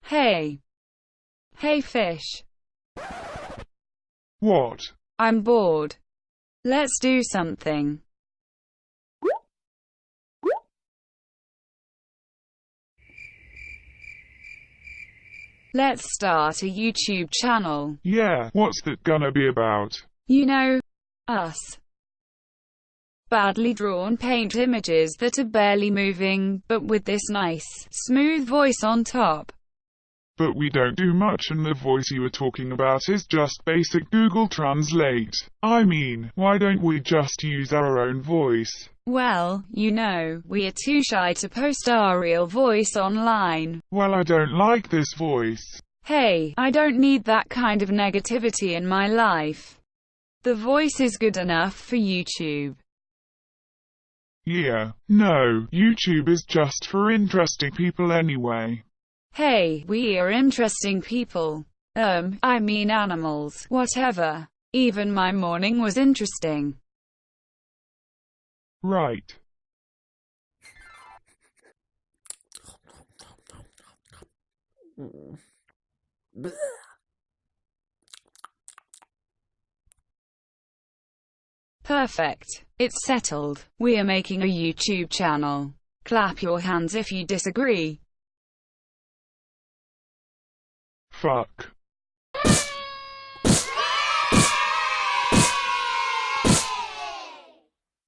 Hey. Hey fish. What? I'm bored. Let's do something. Let's start a YouTube channel. Yeah, what's that gonna be about? You know, us. Badly drawn paint images that are barely moving, but with this nice, smooth voice on top. But we don't do much, and the voice you were talking about is just basic Google Translate. I mean, why don't we just use our own voice? Well, you know, we are too shy to post our real voice online. Well, I don't like this voice. Hey, I don't need that kind of negativity in my life. The voice is good enough for YouTube. Yeah, no, YouTube is just for interesting people anyway. Hey, we are interesting people. I mean animals, whatever. Even my morning was interesting. Right. Perfect. It's settled. We are making a YouTube channel. Clap your hands if you disagree. Fuck.